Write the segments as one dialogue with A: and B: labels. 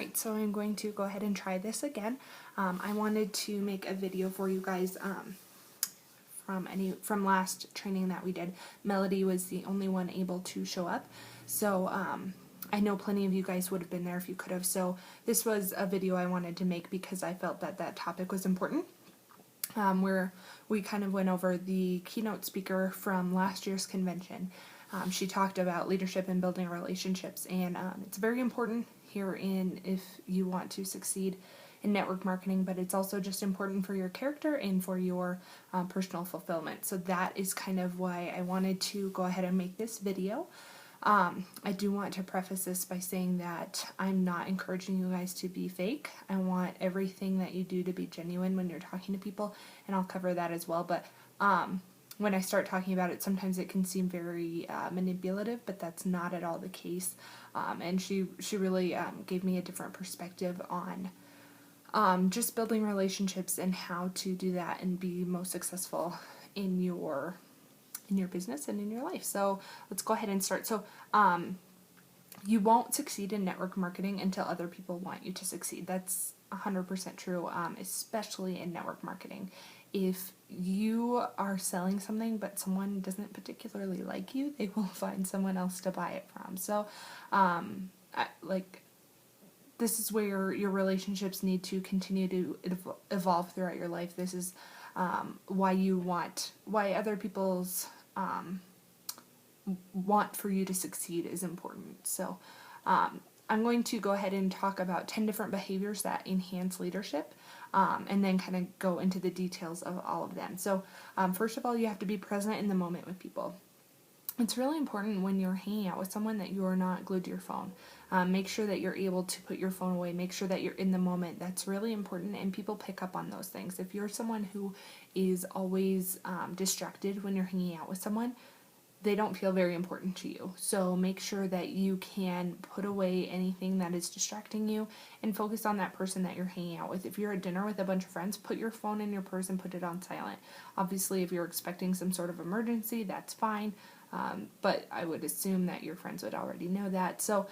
A: Alright, so I'm going to go ahead and try this again. I wanted to make a video for you guys from last training that we did. Melody was the only one able to show up, so I know plenty of you guys would have been there if you could have, so this was a video I wanted to make because I felt that that topic was important. Where we kind of went over the keynote speaker from last year's convention. She talked about leadership and building relationships, and it's very important here if you want to succeed in network marketing, but it's also just important for your character and for your personal fulfillment. So that is kind of why I wanted to go ahead and make this video. I do want to preface this by saying that I'm not encouraging you guys to be fake. I want everything that you do to be genuine when you're talking to people, and I'll cover that as well. But when I start talking about it, sometimes it can seem very manipulative, but that's not at all the case. And she really gave me a different perspective on just building relationships and how to do that and be most successful in your business and in your life. So let's go ahead and start. So you won't succeed in network marketing until other people want you to succeed. That's 100% true, especially in network marketing. If you are selling something but someone doesn't particularly like you, they will find someone else to buy it from. So this is where your relationships need to continue to evolve throughout your life. This is why other people's want for you to succeed is important. So I'm going to go ahead and talk about 10 different behaviors that enhance leadership, and then kind of go into the details of all of them. So first of all, you have to be present in the moment with people. It's really important when you're hanging out with someone that you are not glued to your phone. Make sure that you're able to put your phone away. Make sure that you're in the moment. That's really important, and people pick up on those things. If you're someone who is always distracted when you're hanging out with someone, they don't feel very important to you. So make sure that you can put away anything that is distracting you and focus on that person that you're hanging out with. If you're at dinner with a bunch of friends, put your phone in your purse and put it on silent. Obviously, if you're expecting some sort of emergency, that's fine. But I would assume that your friends would already know that. So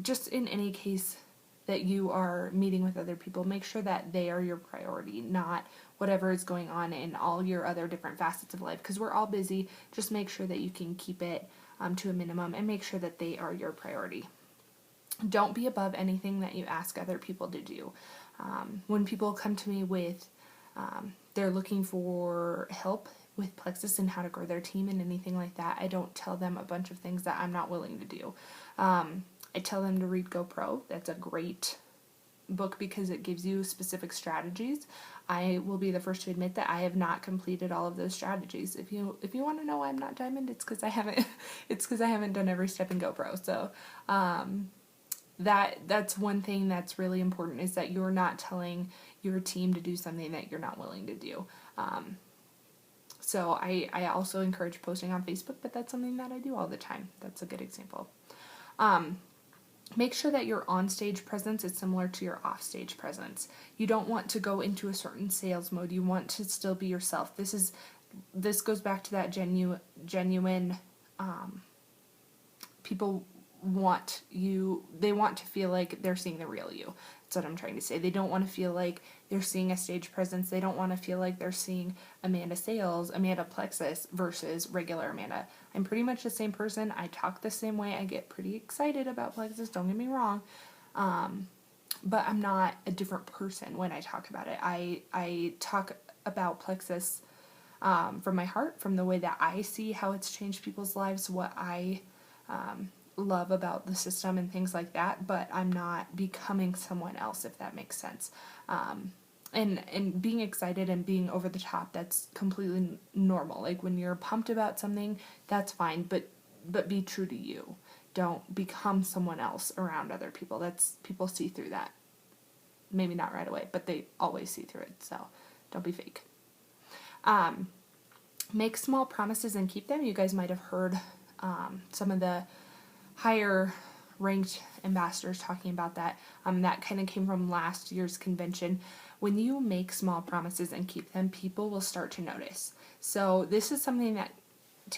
A: just in any case that you are meeting with other people, make sure that they are your priority, not whatever is going on in all your other different facets of life, because we're all busy. Just make sure that you can keep it to a minimum and make sure that they are your priority. Don't be above anything that you ask other people to do. When people come to me with they're looking for help with Plexus and how to grow their team and anything like that, I don't tell them a bunch of things that I'm not willing to do. I tell them to read GoPro. That's a great book because it gives you specific strategies. I will be the first to admit that I have not completed all of those strategies. If you want to know why I'm not diamond, it's because I haven't done every step in GoPro. So that's one thing that's really important, is that you're not telling your team to do something that you're not willing to do. So I also encourage posting on Facebook, but that's something that I do all the time. That's a good example. Make sure that your on-stage presence is similar to your off-stage presence. You don't want to go into a certain sales mode. You want to still be yourself. This goes back to that genuine people want to feel like they're seeing the real you. That's what I'm trying to say. They don't want to feel like they're seeing a stage presence. They don't want to feel like they're seeing Amanda Sales, Amanda Plexus versus regular Amanda. I'm pretty much the same person. I talk the same way. I get pretty excited about Plexus, don't get me wrong. But I'm not a different person when I talk about it. I talk about Plexus from my heart, from the way that I see how it's changed people's lives, what I love about the system and things like that, but I'm not becoming someone else, if that makes sense. And being excited and being over the top, that's completely normal. Like when you're pumped about something, that's fine, but be true to you. Don't become someone else around other people. People see through that. Maybe not right away, but they always see through it, so don't be fake. Make small promises and keep them. You guys might have heard some of the higher ranked ambassadors talking about that. That kind of came from last year's convention. When you make small promises and keep them, people will start to notice. So this is something that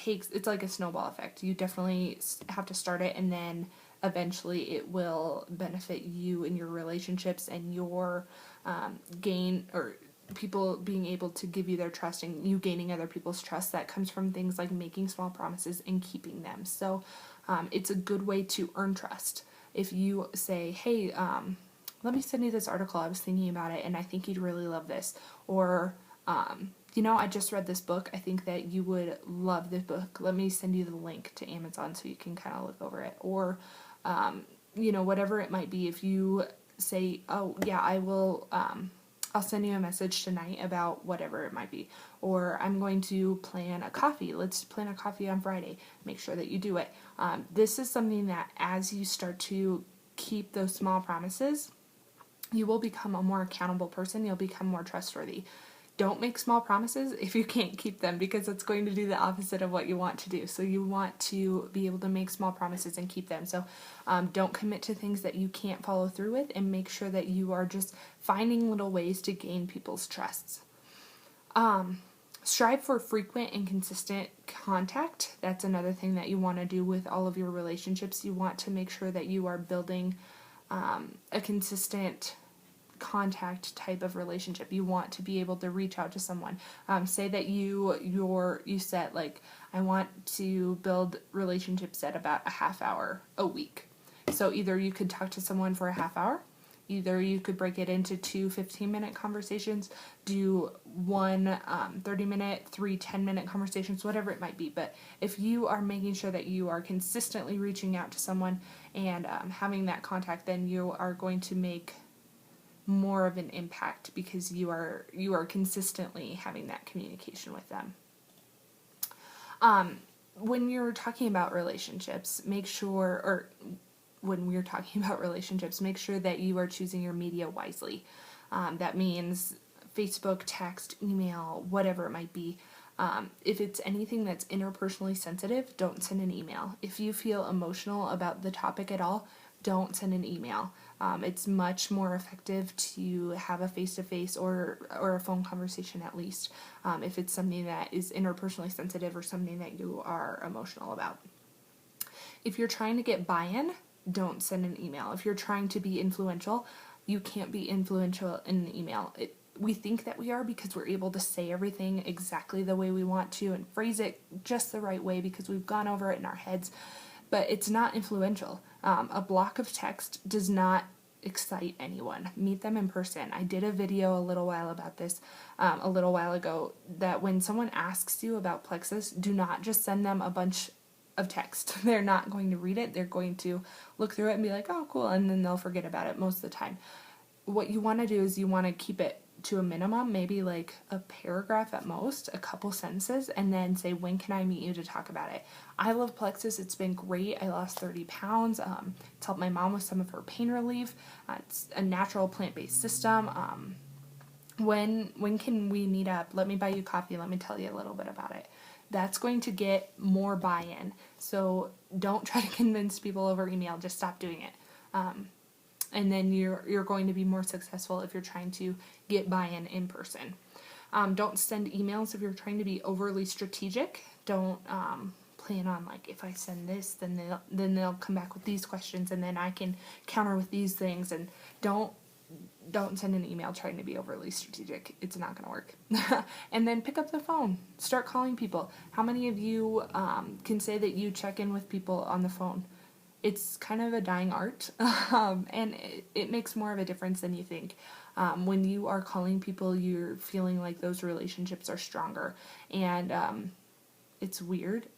A: it's like a snowball effect. You definitely have to start it, and then eventually it will benefit you in your relationships and your gain, or people being able to give you their trust and you gaining other people's trust. That comes from things like making small promises and keeping them. So it's a good way to earn trust. If you say, hey, let me send you this article, I was thinking about it and I think you'd really love this, or I just read this book, I think that you would love this book, let me send you the link to Amazon so you can kind of look over it. Or whatever it might be. If you say, oh yeah, I will, I'll send you a message tonight about whatever it might be. Or I'm going to plan a coffee. Let's plan a coffee on Friday. Make sure that you do it. This is something that as you start to keep those small promises, you will become a more accountable person. You'll become more trustworthy. Don't make small promises if you can't keep them, because it's going to do the opposite of what you want to do. So you want to be able to make small promises and keep them. So don't commit to things that you can't follow through with, and make sure that you are just finding little ways to gain people's trusts. Strive for frequent and consistent contact. That's another thing that you want to do with all of your relationships. You want to make sure that you are building a consistent contact type of relationship. You want to be able to reach out to someone. Say that you set, like, I want to build relationships at about a half hour a week. So either you could talk to someone for a half hour, either you could break it into 2 15-minute conversations, do one 30-minute, 3 10-minute conversations, whatever it might be. But if you are making sure that you are consistently reaching out to someone and having that contact, then you are going to make more of an impact, because you are consistently having that communication with them. When you're talking about relationships, make sure that you are choosing your media wisely. That means Facebook, text, email, whatever it might be. If it's anything that's interpersonally sensitive, don't send an email. If you feel emotional about the topic at all, don't send an email. It's much more effective to have a face-to-face or a phone conversation at least, if it's something that is interpersonally sensitive or something that you are emotional about. If you're trying to get buy-in, don't send an email. If you're trying to be influential, you can't be influential in an email. We think that we are because we're able to say everything exactly the way we want to and phrase it just the right way because we've gone over it in our heads. But it's not influential. A block of text does not excite anyone. Meet them in person. I did a video a little while ago, that when someone asks you about Plexus, do not just send them a bunch of text. They're not going to read it. They're going to look through it and be like, oh, cool, and then they'll forget about it most of the time. What you want to do is you want to keep it to a minimum, maybe like a paragraph at most, a couple sentences, and then say, when can I meet you to talk about it? I love Plexus. It's been great. I lost 30 pounds. It's helped my mom with some of her pain relief. It's a natural plant-based system. When can we meet up? Let me buy you coffee. Let me tell you a little bit about it. That's going to get more buy-in. So don't try to convince people over email. Just stop doing it. And then you're going to be more successful if you're trying to get buy-in in person. Don't send emails if you're trying to be overly strategic. Don't plan on, like, if I send this, then they'll come back with these questions, and then I can counter with these things. And don't send an email trying to be overly strategic. It's not going to work. And then pick up the phone. Start calling people. How many of you can say that you check in with people on the phone? It's kind of a dying art, and it makes more of a difference than you think. When you are calling people, you're feeling like those relationships are stronger. And it's weird,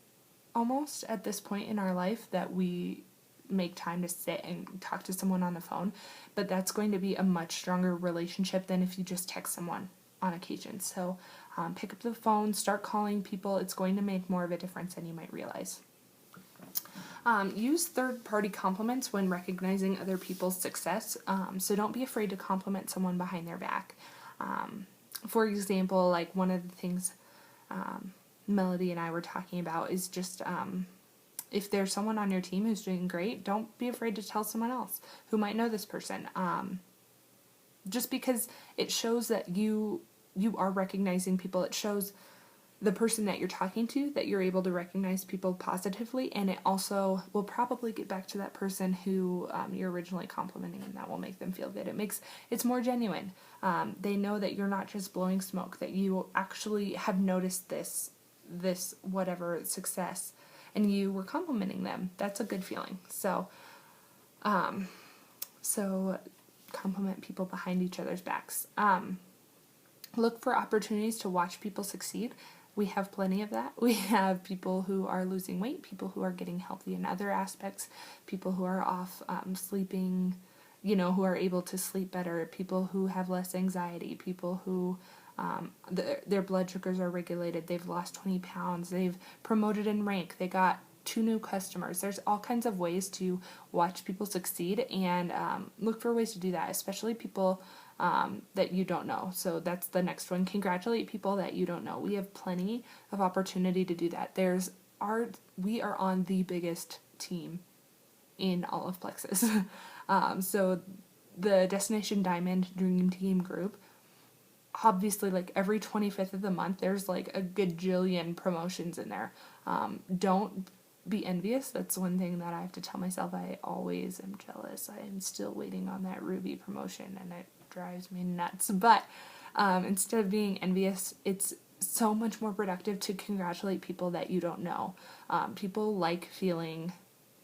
A: almost, at this point in our life that we make time to sit and talk to someone on the phone. But that's going to be a much stronger relationship than if you just text someone on occasion. So pick up the phone, start calling people. It's going to make more of a difference than you might realize. Use third-party compliments when recognizing other people's success. So don't be afraid to compliment someone behind their back. For example, like one of the things Melody and I were talking about is just if there's someone on your team who's doing great, don't be afraid to tell someone else who might know this person. Just because it shows that you are recognizing people. It shows the person that you're talking to, that you're able to recognize people positively, and it also will probably get back to that person who you're originally complimenting, and that will make them feel good. It's more genuine. They know that you're not just blowing smoke, that you actually have noticed this whatever success, and you were complimenting them. That's a good feeling. So compliment people behind each other's backs. Look for opportunities to watch people succeed. We have plenty of that. We have people who are losing weight, people who are getting healthy in other aspects, people who are off sleeping, who are able to sleep better, people who have less anxiety, people who their blood sugars are regulated, they've lost 20 pounds, they've promoted in rank, they got 2 new customers. There's all kinds of ways to watch people succeed, and look for ways to do that, especially people that you don't know. So that's the next one. Congratulate people that you don't know. We have plenty of opportunity to do that. We are on the biggest team in all of Plexus. So the Destination Diamond Dream Team group, obviously, like every 25th of the month, there's like a gajillion promotions in there. Don't be envious. That's one thing that I have to tell myself. I always am jealous. I am still waiting on that Ruby promotion, and it drives me nuts. But instead of being envious, it's so much more productive to congratulate people that you don't know. People like feeling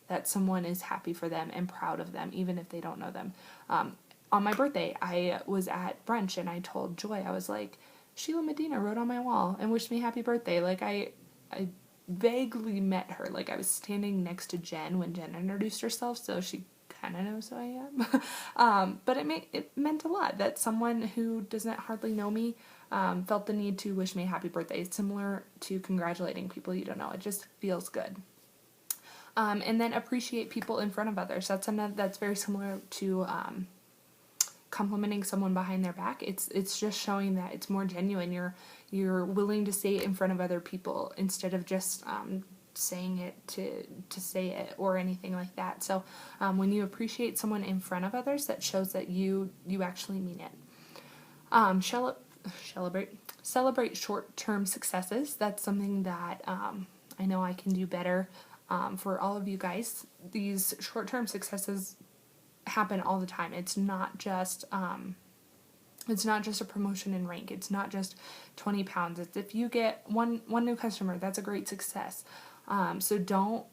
A: that someone is happy for them and proud of them, even if they don't know them. On my birthday, I was at brunch, and I told Joy, I was like, Sheila Medina wrote on my wall and wished me happy birthday. Like, I vaguely met her. Like, I was standing next to Jen when Jen introduced herself, so she kind of knows who I am. But it meant a lot that someone who doesn't hardly know me felt the need to wish me a happy birthday. It's similar to congratulating people you don't know. It just feels good. And then appreciate people in front of others. That's very similar to complimenting someone behind their back. It's just showing that it's more genuine. You're willing to say it in front of other people instead of just saying it to say it or anything like that. So when you appreciate someone in front of others, that shows that you actually mean it. Celebrate short-term successes. That's something that I know I can do better. For all of you guys, these short-term successes happen all the time. It's not just a promotion in rank. It's not just 20 pounds. It's if you get one new customer, that's a great success. So don't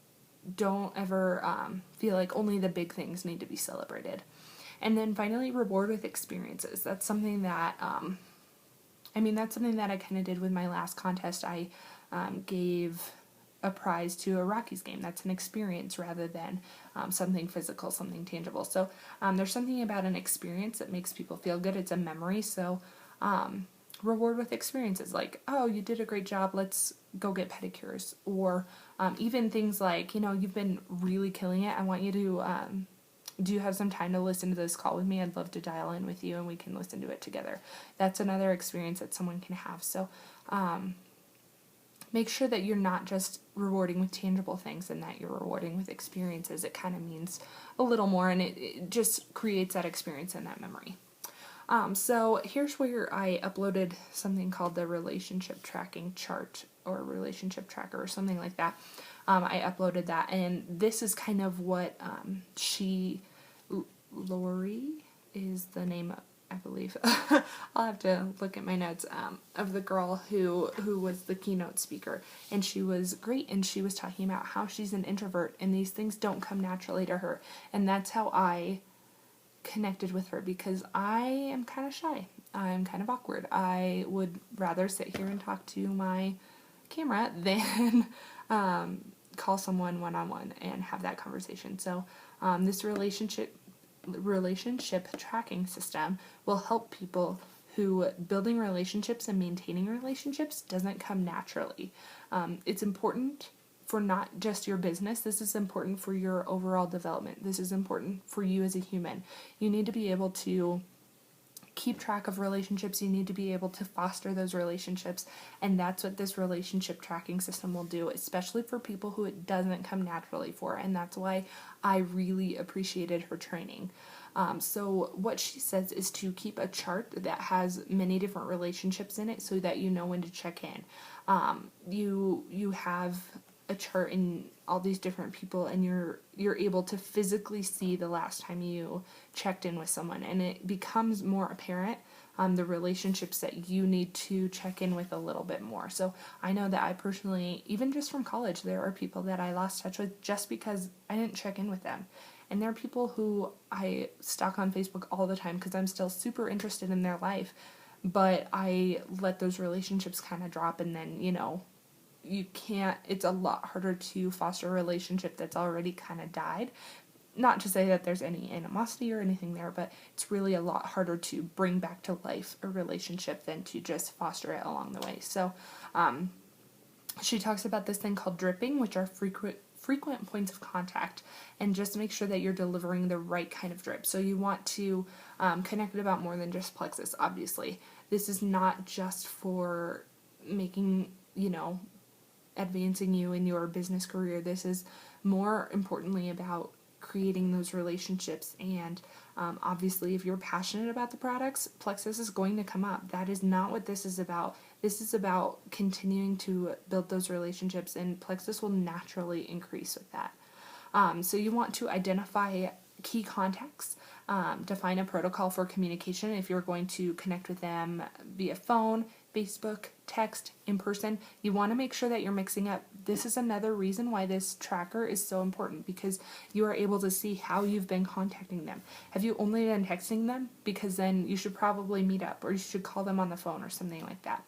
A: ever feel like only the big things need to be celebrated. And then finally, reward with experiences. That's something that that's something that I kind of did with my last contest. I gave a prize to a Rockies game. That's an experience rather than something physical, something tangible. So there's something about an experience that makes people feel good. It's a memory. So reward with experiences like, oh, you did a great job, let's go get pedicures. Or even things like, you've been really killing it. I want you to, do you have some time to listen to this call with me? I'd love to dial in with you and we can listen to it together. That's another experience that someone can have. So make sure that you're not just rewarding with tangible things and that you're rewarding with experiences. It kind of means a little more, and it just creates that experience and that memory. So here's where I uploaded something called the relationship tracking chart or relationship tracker or something like that. I uploaded that, and this is kind of what Lori is the name, I believe. I'll have to look at my notes, of the girl who was the keynote speaker, and she was great, and she was talking about how she's an introvert and these things don't come naturally to her, and that's how I connected with her, because I am kind of shy. I'm kind of awkward. I would rather sit here and talk to my camera than call someone one-on-one and have that conversation. So this relationship tracking system will help people who building relationships and maintaining relationships doesn't come naturally. It's important for not just your business. This is important for your overall development. This is important for you as a human. You need to be able to keep track of relationships. You need to be able to foster those relationships, and that's what this relationship tracking system will do, especially for people who it doesn't come naturally for, and that's why I really appreciated her training. So what she says is to keep a chart that has many different relationships in it so that you know when to check in. You have a chart in all these different people, and you're able to physically see the last time you checked in with someone, and it becomes more apparent the relationships that you need to check in with a little bit more. So I know that I personally, even just from college, there are people that I lost touch with just because I didn't check in with them. And there are people who I stalk on Facebook all the time because I'm still super interested in their life, but I let those relationships kind of drop, and then, you can't, it's a lot harder to foster a relationship that's already kind of died. Not to say that there's any animosity or anything there, but it's really a lot harder to bring back to life a relationship than to just foster it along the way. So she talks about this thing called dripping, which are frequent points of contact, and just make sure that you're delivering the right kind of drip. So you want to connect about more than just Plexus, obviously. This is not just for making, advancing you in your business career. This is more importantly about creating those relationships, and obviously if you're passionate about the products, Plexus is going to come up. That is not what this is about. This is about continuing to build those relationships, and Plexus will naturally increase with that. So you want to identify key contacts, define a protocol for communication if you're going to connect with them via phone, Facebook, text, in person. You want to make sure that you're mixing up. This is another reason why this tracker is so important, because you are able to see how you've been contacting them. Have you only been texting them? Because then you should probably meet up, or you should call them on the phone or something like that.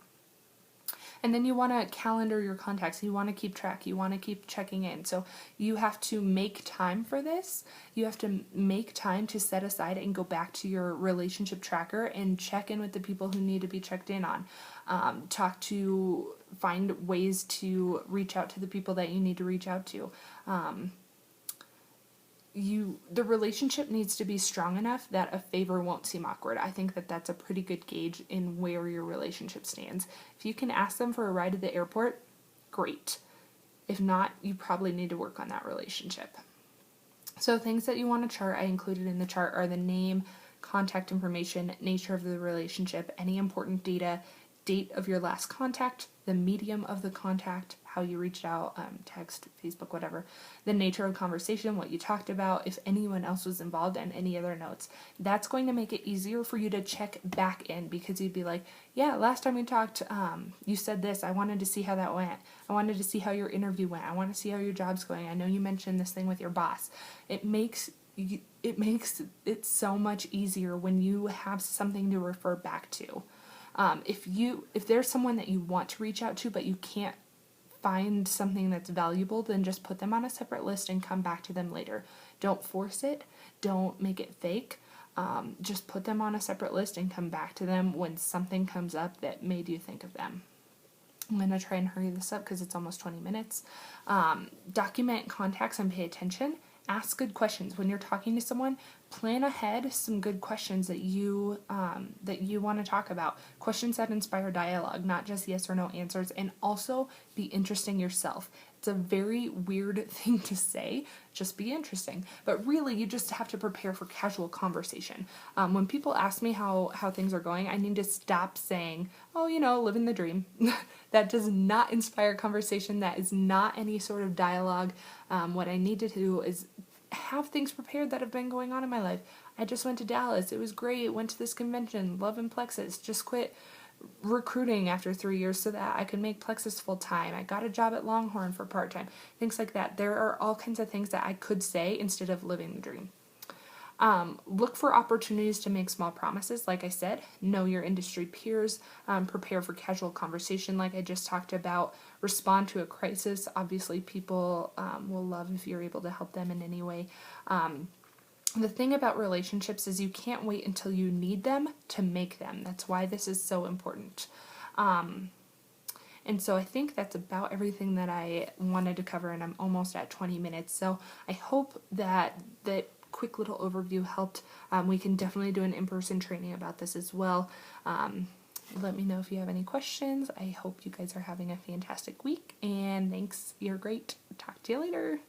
A: And then you want to calendar your contacts. You want to keep track. You want to keep checking in. So you have to make time for this. You have to make time to set aside and go back to your relationship tracker and check in with the people who need to be checked in on. Find ways to reach out to the people that you need to reach out to. The relationship needs to be strong enough that a favor won't seem awkward. I think that that's a pretty good gauge in where your relationship stands. If you can ask them for a ride to the airport, great. If not, you probably need to work on that relationship. So things that you want to chart, I included in the chart, are the name, contact information, nature of the relationship, any important data, date of your last contact, the medium of the contact, how you reached out, text, Facebook, whatever, the nature of conversation, what you talked about, if anyone else was involved, and any other notes. That's going to make it easier for you to check back in, because you'd be like, yeah, last time we talked, you said this. I wanted to see how that went. I wanted to see how your interview went. I want to see how your job's going. I know you mentioned this thing with your boss. It makes it so much easier when you have something to refer back to. If there's someone that you want to reach out to but you can't find something that's valuable, then just put them on a separate list and come back to them later. Don't force it. Don't make it fake. Just put them on a separate list and come back to them when something comes up that made you think of them. I'm going to try and hurry this up because it's almost 20 minutes. Document contacts and pay attention. Ask good questions. When you're talking to someone, plan ahead some good questions that you want to talk about. Questions that inspire dialogue, not just yes or no answers, and also be interesting yourself. It's a very weird thing to say, just be interesting. But really, you just have to prepare for casual conversation. When people ask me how things are going, I need to stop saying, oh, living the dream. That does not inspire conversation. That is not any sort of dialogue. What I need to do is have things prepared that have been going on in my life. I just went to Dallas. It was great. Went to this convention. Loving Plexus. Just quit recruiting after 3 years so that I could make Plexus full time. I got a job at Longhorn for part time. Things like that. There are all kinds of things that I could say instead of living the dream. Look for opportunities to make small promises. Like I said, know your industry peers, prepare for casual conversation like I just talked about, respond to a crisis. Obviously, people will love if you're able to help them in any way. The thing about relationships is you can't wait until you need them to make them. That's why this is so important. And so I think that's about everything that I wanted to cover, and I'm almost at 20 minutes. So I hope that quick little overview helped. We can definitely do an in-person training about this as well. Let me know if you have any questions. I hope you guys are having a fantastic week, and thanks. You're great. Talk to you later.